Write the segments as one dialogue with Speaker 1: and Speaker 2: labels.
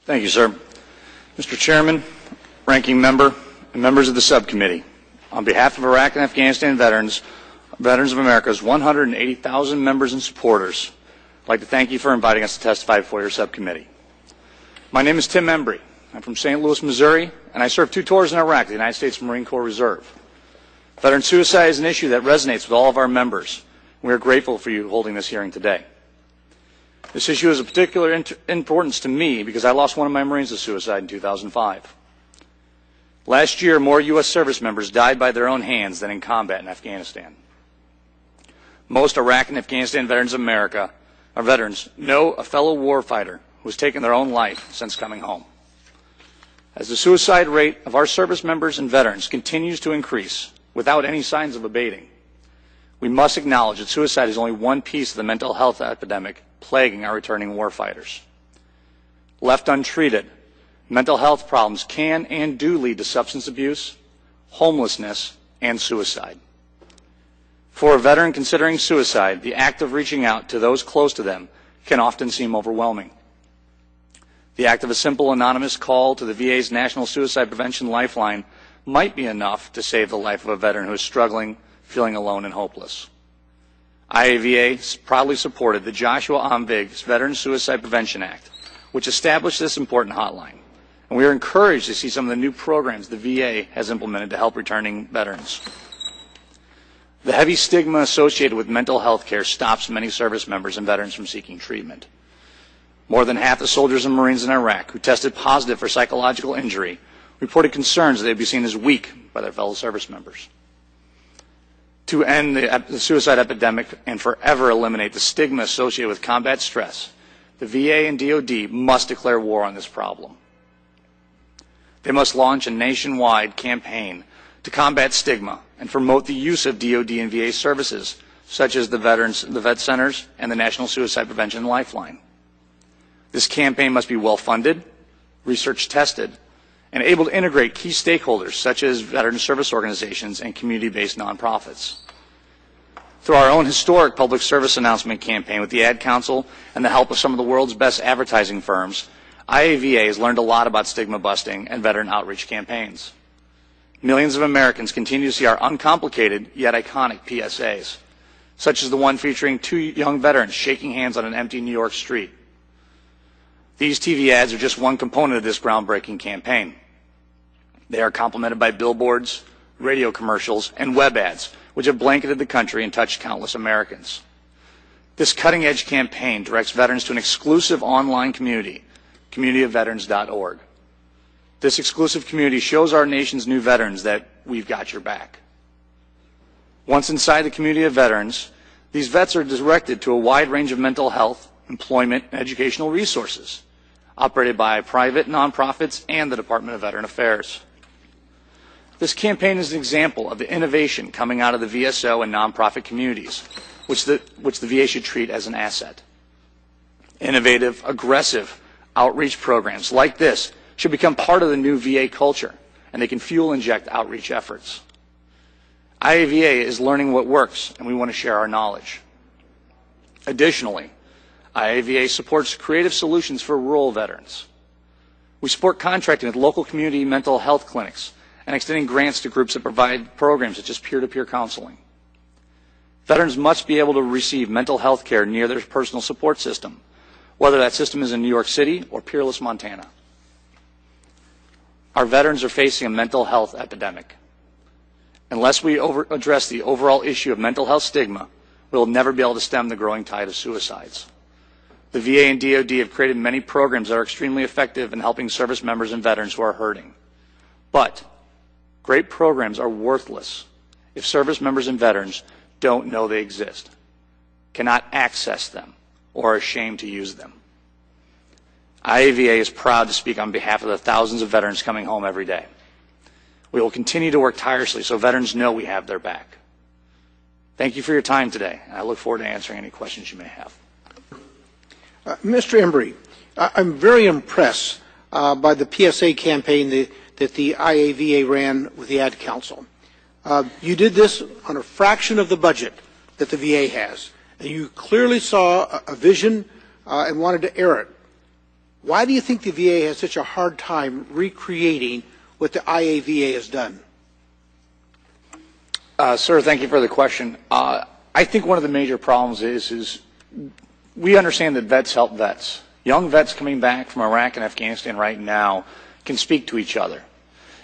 Speaker 1: Thank you, sir. Mr. Chairman, Ranking Member, and members of the subcommittee, on behalf of Iraq and Afghanistan Veterans of America's 180,000 members and supporters, I'd like to thank you for inviting us to testify before your subcommittee. My name is Tim Embree. I'm from St. Louis, Missouri, and I served 2 tours in Iraq, the United States Marine Corps Reserve. Veteran suicide is an issue that resonates with all of our members. We are grateful for you holding this hearing today. This issue is of particular importance to me because I lost one of my Marines to suicide in 2005. Last year, more U.S. service members died by their own hands than in combat in Afghanistan. Most Iraq and Afghanistan veterans of America, our veterans, know a fellow warfighter who has taken their own life since coming home. As the suicide rate of our service members and veterans continues to increase without any signs of abating, we must acknowledge that suicide is only one piece of the mental health epidemic plaguing our returning warfighters. Left untreated, mental health problems can and do lead to substance abuse, homelessness, and suicide. For a veteran considering suicide, the act of reaching out to those close to them can often seem overwhelming. The act of a simple anonymous call to the VA's National Suicide Prevention Lifeline might be enough to save the life of a veteran who is struggling, feeling alone and hopeless. IAVA proudly supported the Joshua Omvig's Veteran Suicide Prevention Act, which established this important hotline. And we are encouraged to see some of the new programs the VA has implemented to help returning veterans. The heavy stigma associated with mental health care stops many service members and veterans from seeking treatment. More than half the soldiers and Marines in Iraq who tested positive for psychological injury reported concerns that they'd be seen as weak by their fellow service members. To end the suicide epidemic and forever eliminate the stigma associated with combat stress, the VA and DoD must declare war on this problem. They must launch a nationwide campaign to combat stigma and promote the use of DoD and VA services, such as the Vet Centers and the National Suicide Prevention Lifeline. This campaign must be well-funded, research-tested, and able to integrate key stakeholders such as veteran service organizations and community-based nonprofits. Through our own historic public service announcement campaign with the Ad Council and the help of some of the world's best advertising firms, IAVA has learned a lot about stigma busting and veteran outreach campaigns. Millions of Americans continue to see our uncomplicated yet iconic PSAs, such as the one featuring 2 young veterans shaking hands on an empty New York street. These TV ads are just one component of this groundbreaking campaign. They are complemented by billboards, radio commercials, and web ads, which have blanketed the country and touched countless Americans. This cutting-edge campaign directs veterans to an exclusive online community, communityofveterans.org. This exclusive community shows our nation's new veterans that we've got your back. Once inside the community of veterans, these vets are directed to a wide range of mental health, employment, and educational resources, operated by private nonprofits and the Department of Veteran Affairs. This campaign is an example of the innovation coming out of the VSO and nonprofit communities, which the VA should treat as an asset. Innovative, aggressive outreach programs like this should become part of the new VA culture, and they can fuel inject outreach efforts. IAVA is learning what works, and we want to share our knowledge. Additionally, IAVA supports creative solutions for rural veterans. We support contracting with local community mental health clinics and extending grants to groups that provide programs such as peer-to-peer counseling. Veterans must be able to receive mental health care near their personal support system, whether that system is in New York City or Peerless, Montana. Our veterans are facing a mental health epidemic. Unless we address the overall issue of mental health stigma, we will never be able to stem the growing tide of suicides. The VA and DoD have created many programs that are extremely effective in helping service members and veterans who are hurting. But great programs are worthless if service members and veterans don't know they exist, cannot access them, or are ashamed to use them. IAVA is proud to speak on behalf of the thousands of veterans coming home every day. We will continue to work tirelessly so veterans know we have their back. Thank you for your time today, and I look forward to answering any questions you may have.
Speaker 2: Mr. Embree, I'm very impressed by the PSA campaign that the IAVA ran with the Ad Council. You did this on a fraction of the budget that the VA has, and you clearly saw a vision and wanted to air it. Why do you think the VA has such a hard time recreating what the IAVA has done?
Speaker 1: Sir, thank you for the question. I think one of the major problems is we understand that vets help vets. Young vets coming back from Iraq and Afghanistan right now can speak to each other.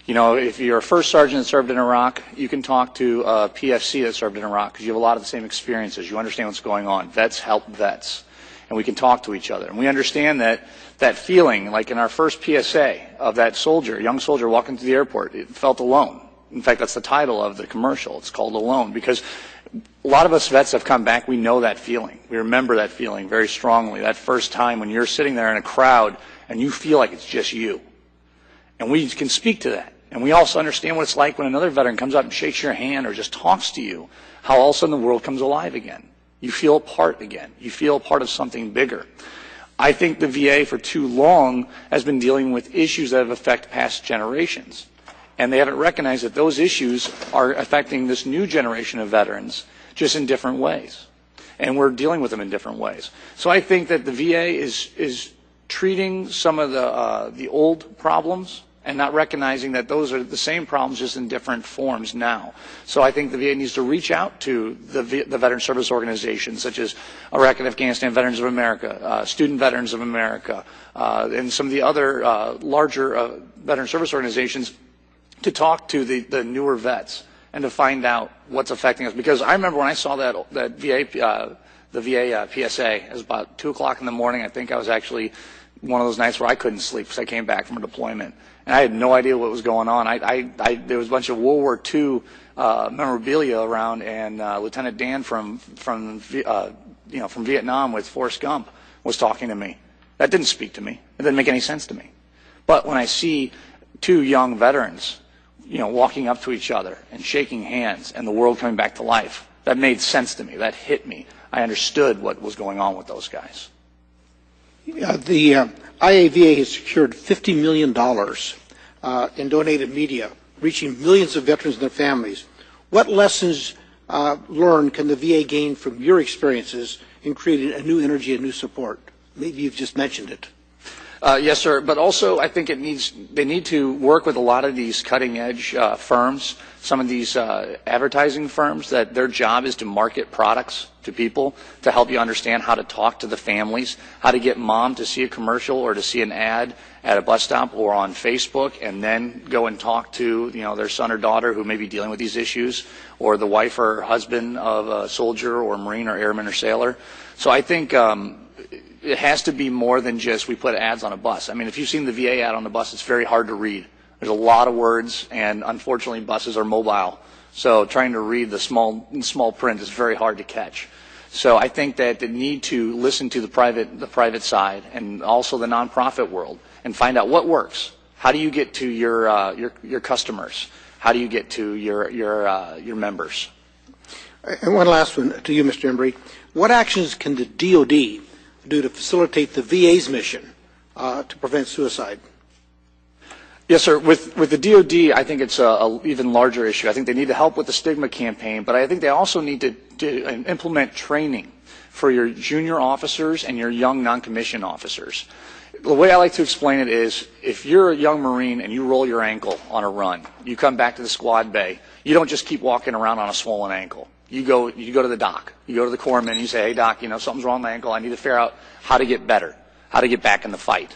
Speaker 1: You know, if you're a first sergeant that served in Iraq, you can talk to a PFC that served in Iraq because you have a lot of the same experiences. You understand what's going on. Vets help vets. And we can talk to each other. And we understand that feeling, like in our first PSA of that soldier, young soldier walking through the airport, it felt alone. In fact, that's the title of the commercial. It's called Alone, because a lot of us vets have come back. We know that feeling. We remember that feeling very strongly. That first time when you're sitting there in a crowd and you feel like it's just you. And we can speak to that. And we also understand what it's like when another veteran comes up and shakes your hand or just talks to you, how all of a sudden the world comes alive again. You feel a part again. You feel a part of something bigger. I think the VA for too long has been dealing with issues that have affected past generations. And they haven't recognized that those issues are affecting this new generation of veterans just in different ways. And we're dealing with them in different ways. So I think that the VA is treating some of the old problems and not recognizing that those are the same problems just in different forms now. So I think the VA needs to reach out to the veteran service organizations such as Iraq and Afghanistan Veterans of America, Student Veterans of America, and some of the other larger veteran service organizations to talk to the newer vets and to find out what's affecting us. Because I remember when I saw that VA, the VA PSA, it was about 2 o'clock in the morning. I think I was actually one of those nights where I couldn't sleep because I came back from a deployment. And I had no idea what was going on. There was a bunch of World War II memorabilia around, and Lieutenant Dan from Vietnam with Forrest Gump was talking to me. That didn't speak to me. It didn't make any sense to me. But when I see two young veterans, walking up to each other and shaking hands, and the world coming back to life, that made sense to me. That hit me. I understood what was going on with those guys.
Speaker 2: The IAVA has secured $50 million in donated media, reaching millions of veterans and their families. What lessons learned can the VA gain from your experiences in creating a new energy and new support? Maybe you've just mentioned it.
Speaker 1: Yes, sir. But also, I think they need to work with a lot of these cutting-edge firms, some of these advertising firms, that their job is to market products to people, to help you understand how to talk to the families, how to get mom to see a commercial or to see an ad at a bus stop or on Facebook, and then go and talk to their son or daughter who may be dealing with these issues, or the wife or husband of a soldier or Marine or airman or sailor. So I think it has to be more than just we put ads on a bus. I mean, if you've seen the VA ad on the bus, it's very hard to read. There's a lot of words, and unfortunately buses are mobile. So trying to read the small print is very hard to catch. So I think that the need to listen to the private side and also the nonprofit world and find out what works. How do you get to your customers? How do you get to your members?
Speaker 2: And one last one to you, Mr. Embree. What actions can the DoD do to facilitate the VA's mission to prevent suicide?
Speaker 1: Yes, sir. With the DoD, I think it's an even larger issue. I think they need to help with the stigma campaign, but I think they also need to implement training for your junior officers and your young non-commissioned officers. The way I like to explain it is, if you're a young Marine and you roll your ankle on a run, you come back to the squad bay, you don't just keep walking around on a swollen ankle. You go to the doc. You go to the corpsman and you say, hey, doc, something's wrong with my ankle. I need to figure out how to get better, how to get back in the fight.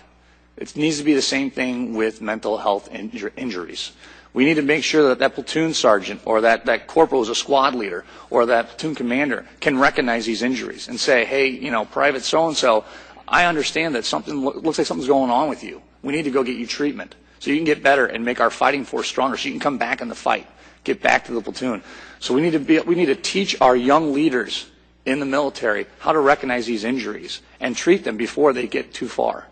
Speaker 1: It needs to be the same thing with mental health injuries. We need to make sure that platoon sergeant or that corporal who's a squad leader or that platoon commander can recognize these injuries and say, hey, Private so-and-so, I understand that something looks like something's going on with you. We need to go get you treatment so you can get better and make our fighting force stronger so you can come back in the fight, get back to the platoon. So we need to teach our young leaders in the military how to recognize these injuries and treat them before they get too far.